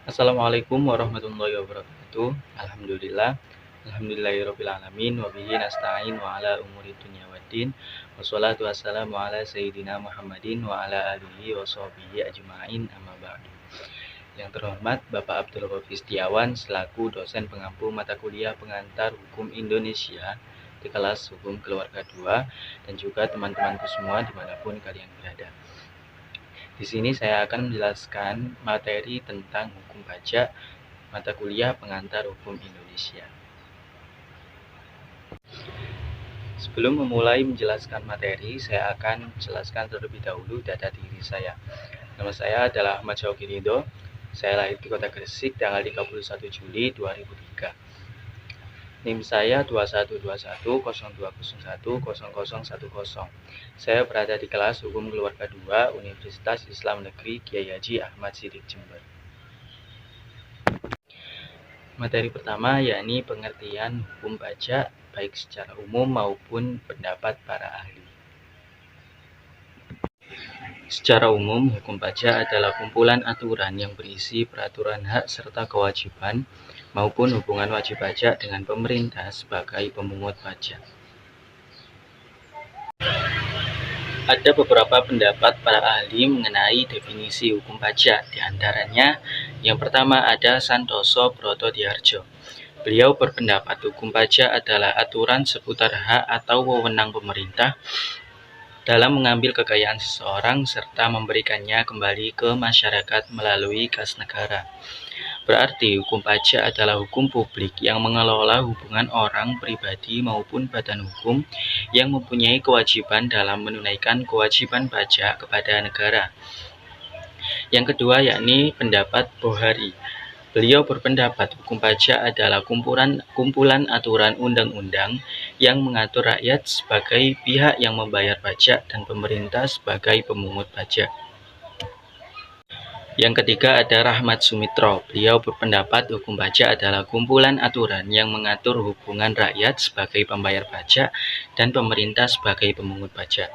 Assalamualaikum warahmatullahi wabarakatuh. Alhamdulillahirobbilalamin. Wabihi nasta'in wa ala umuri dunya waddin. Wassalatu wassalamu ala sayyidina Muhammadin wa ala alihi wa sahbihi ajma'in, amma ba'du. Yang terhormat Bapak Abdul Ghaffi Setiawan selaku dosen pengampu mata kuliah pengantar hukum Indonesia di kelas hukum keluarga 2, dan juga teman-temanku semua dimanapun kalian berada. Di sini saya akan menjelaskan materi tentang hukum pajak mata kuliah pengantar hukum Indonesia. Sebelum memulai menjelaskan materi, saya akan menjelaskan terlebih dahulu data diri saya. Nama saya adalah Ahmad Syauqi Ridho. Saya lahir di Kota Gresik tanggal 31 Juli 2003. NIM saya 212102010010. Saya berada di kelas Hukum Keluarga 2 Universitas Islam Negeri Kiai Haji Ahmad Siddiq Jember. Materi pertama yakni pengertian hukum pajak baik secara umum maupun pendapat para ahli. Secara umum, hukum pajak adalah kumpulan aturan yang berisi peraturan hak serta kewajiban maupun hubungan wajib pajak dengan pemerintah sebagai pemungut pajak. Ada beberapa pendapat para ahli mengenai definisi hukum pajak. Di antaranya, yang pertama ada Santoso Brotodiyardjo. Beliau berpendapat hukum pajak adalah aturan seputar hak atau wewenang pemerintah dalam mengambil kekayaan seseorang serta memberikannya kembali ke masyarakat melalui kas negara. Berarti hukum pajak adalah hukum publik yang mengelola hubungan orang pribadi maupun badan hukum yang mempunyai kewajiban dalam menunaikan kewajiban pajak kepada negara. Yang kedua yakni pendapat Bohari. Beliau berpendapat hukum pajak adalah kumpulan aturan undang-undang yang mengatur rakyat sebagai pihak yang membayar pajak dan pemerintah sebagai pemungut pajak. Yang ketiga ada Rahmat Sumitro. Beliau berpendapat hukum pajak adalah kumpulan aturan yang mengatur hubungan rakyat sebagai pembayar pajak dan pemerintah sebagai pemungut pajak.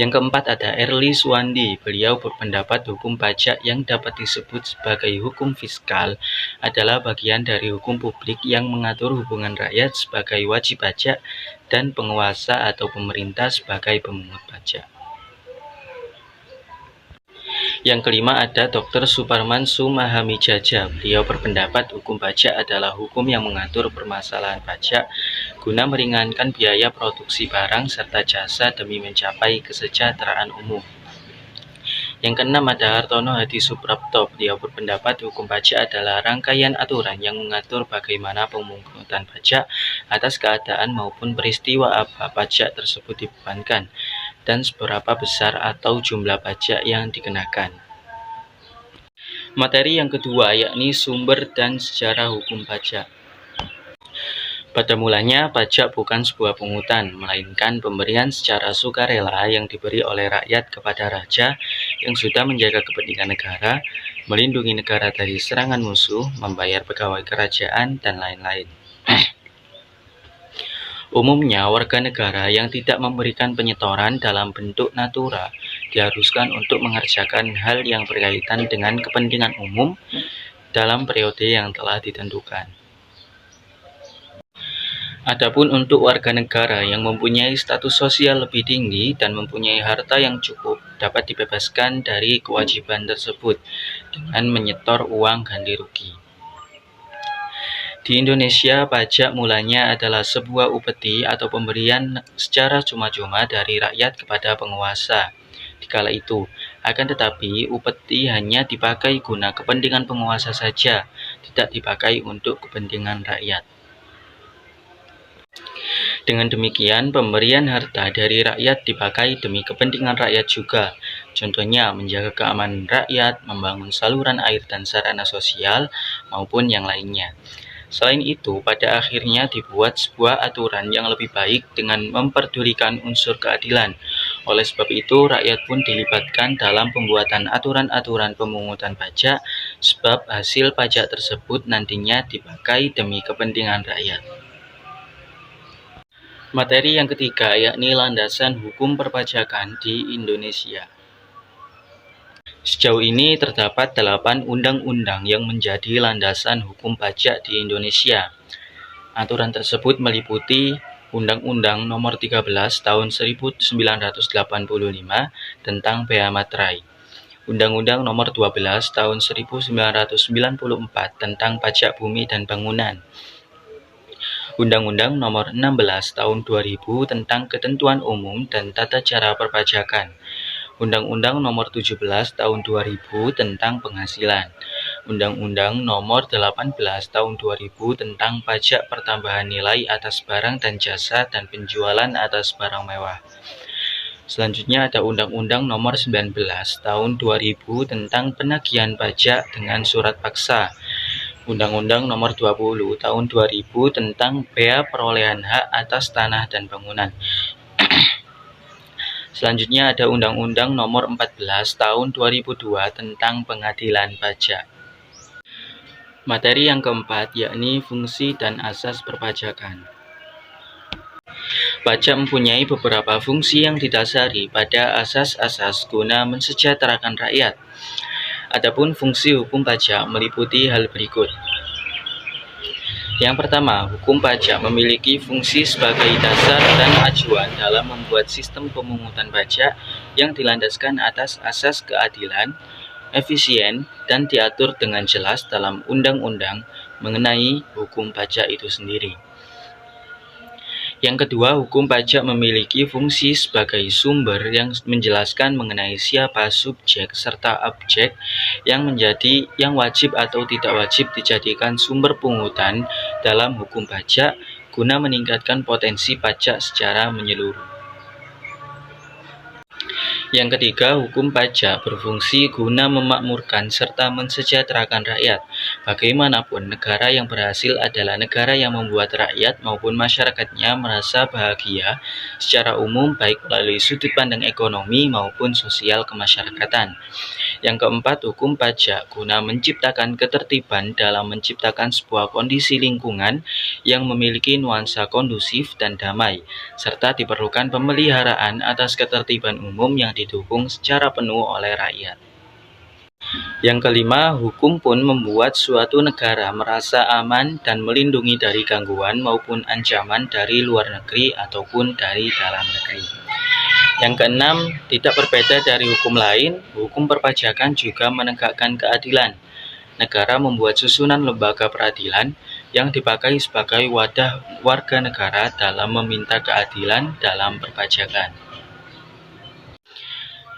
Yang keempat ada Erli Suwandi. Beliau berpendapat hukum pajak yang dapat disebut sebagai hukum fiskal adalah bagian dari hukum publik yang mengatur hubungan rakyat sebagai wajib pajak dan penguasa atau pemerintah sebagai pemungut pajak. Yang kelima ada Dr. Suparman Sumahamijaja. Beliau berpendapat hukum pajak adalah hukum yang mengatur permasalahan pajak guna meringankan biaya produksi barang serta jasa demi mencapai kesejahteraan umum. Yang keenam ada Hartono Hadi Suprapto. Beliau berpendapat hukum pajak adalah rangkaian aturan yang mengatur bagaimana pemungutan pajak atas keadaan maupun peristiwa apa pajak tersebut dibebankan dan seberapa besar atau jumlah pajak yang dikenakan. Materi yang kedua yakni sumber dan sejarah hukum pajak. Pada mulanya, pajak bukan sebuah pungutan, melainkan pemberian secara sukarela yang diberi oleh rakyat kepada raja yang sudah menjaga kepentingan negara, melindungi negara dari serangan musuh, membayar pegawai kerajaan, dan lain-lain. Umumnya, warga negara yang tidak memberikan penyetoran dalam bentuk natura diharuskan untuk mengerjakan hal yang berkaitan dengan kepentingan umum dalam periode yang telah ditentukan. Adapun untuk warga negara yang mempunyai status sosial lebih tinggi dan mempunyai harta yang cukup, dapat dibebaskan dari kewajiban tersebut dengan menyetor uang ganti rugi. Di Indonesia, pajak mulanya adalah sebuah upeti atau pemberian secara cuma-cuma dari rakyat kepada penguasa. Dikala itu, akan tetapi upeti hanya dipakai guna kepentingan penguasa saja, tidak dipakai untuk kepentingan rakyat. Dengan demikian, pemberian harta dari rakyat dipakai demi kepentingan rakyat juga. Contohnya, menjaga keamanan rakyat, membangun saluran air dan sarana sosial, maupun yang lainnya. Selain itu, pada akhirnya dibuat sebuah aturan yang lebih baik dengan memperdulikan unsur keadilan. Oleh sebab itu, rakyat pun dilibatkan dalam pembuatan aturan-aturan pemungutan pajak, sebab hasil pajak tersebut nantinya dipakai demi kepentingan rakyat. Materi yang ketiga yakni landasan hukum perpajakan di Indonesia. Sejauh ini terdapat 8 undang-undang yang menjadi landasan hukum pajak di Indonesia. Aturan tersebut meliputi Undang-Undang Nomor 13 Tahun 1985 tentang Bea Materai, Undang-Undang Nomor 12 Tahun 1994 tentang Pajak Bumi dan Bangunan, Undang-Undang Nomor 16 Tahun 2000 tentang Ketentuan Umum dan Tata Cara Perpajakan, Undang-Undang Nomor 17 Tahun 2000 tentang Penghasilan, Undang-Undang Nomor 18 Tahun 2000 tentang Pajak Pertambahan Nilai atas barang dan jasa dan penjualan atas barang mewah. Selanjutnya ada Undang-Undang Nomor 19 Tahun 2000 tentang Penagihan Pajak dengan Surat Paksa, Undang-Undang Nomor 20 Tahun 2000 tentang Bea Perolehan Hak atas Tanah dan Bangunan. Selanjutnya ada Undang-Undang Nomor 14 Tahun 2002 tentang Pengadilan Pajak. Materi yang keempat yakni fungsi dan asas perpajakan. Pajak mempunyai beberapa fungsi yang didasari pada asas-asas guna mensejahterakan rakyat. Adapun fungsi hukum pajak meliputi hal berikut. Yang pertama, hukum pajak memiliki fungsi sebagai dasar dan acuan dalam membuat sistem pemungutan pajak yang dilandaskan atas asas keadilan, efisien, dan diatur dengan jelas dalam undang-undang mengenai hukum pajak itu sendiri. Yang kedua, hukum pajak memiliki fungsi sebagai sumber yang menjelaskan mengenai siapa subjek serta objek yang wajib atau tidak wajib dijadikan sumber pungutan dalam hukum pajak guna meningkatkan potensi pajak secara menyeluruh. Yang ketiga, hukum pajak berfungsi guna memakmurkan serta mensejahterakan rakyat. Bagaimanapun, negara yang berhasil adalah negara yang membuat rakyat maupun masyarakatnya merasa bahagia secara umum, baik melalui sudut pandang ekonomi maupun sosial kemasyarakatan. Yang keempat, hukum pajak guna menciptakan ketertiban dalam menciptakan sebuah kondisi lingkungan yang memiliki nuansa kondusif dan damai, serta diperlukan pemeliharaan atas ketertiban umum yang didukung secara penuh oleh rakyat. Yang kelima, hukum pun membuat suatu negara merasa aman dan melindungi dari gangguan maupun ancaman dari luar negeri ataupun dari dalam negeri. Yang keenam, tidak berbeda dari hukum lain, hukum perpajakan juga menegakkan keadilan. Negara membuat susunan lembaga peradilan yang dipakai sebagai wadah warga negara dalam meminta keadilan dalam perpajakan.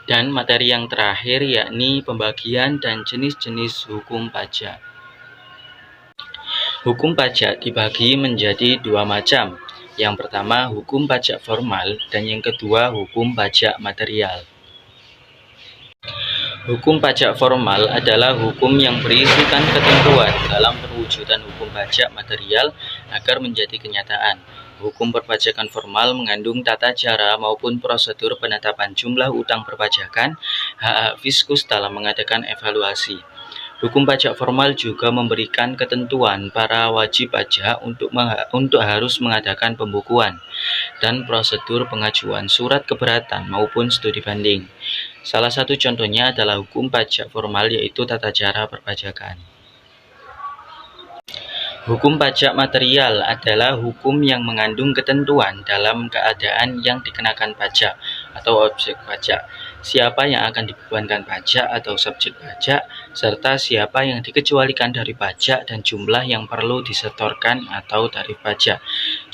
Dan materi yang terakhir yakni pembagian dan jenis-jenis hukum pajak. Hukum pajak dibagi menjadi dua macam. Yang pertama, hukum pajak formal, dan yang kedua, hukum pajak material. Hukum pajak formal adalah hukum yang berisikan ketentuan dalam perwujudan hukum pajak material agar menjadi kenyataan. Hukum perpajakan formal mengandung tata cara maupun prosedur penetapan jumlah utang perpajakan, hak-hak fiskus dalam mengadakan evaluasi. Hukum pajak formal juga memberikan ketentuan para wajib pajak untuk harus mengadakan pembukuan dan prosedur pengajuan surat keberatan maupun studi banding. Salah satu contohnya adalah hukum pajak formal yaitu tata cara perpajakan. Hukum pajak material adalah hukum yang mengandung ketentuan dalam keadaan yang dikenakan pajak atau objek pajak, siapa yang akan dibebankan pajak atau subjek pajak, serta siapa yang dikecualikan dari pajak dan jumlah yang perlu disetorkan atau tarif pajak.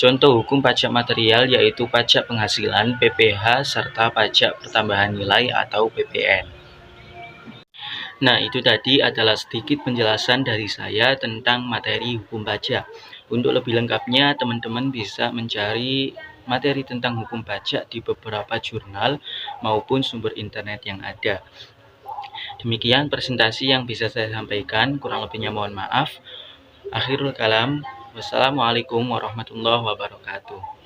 Contoh hukum pajak material yaitu pajak penghasilan (PPh) serta pajak pertambahan nilai atau PPN. Nah, itu tadi adalah sedikit penjelasan dari saya tentang materi hukum pajak. Untuk lebih lengkapnya, teman-teman bisa mencari materi tentang hukum pajak di beberapa jurnal maupun sumber internet yang ada. Demikian presentasi yang bisa saya sampaikan, kurang lebihnya mohon maaf. Akhirul kalam, wassalamualaikum warahmatullahi wabarakatuh.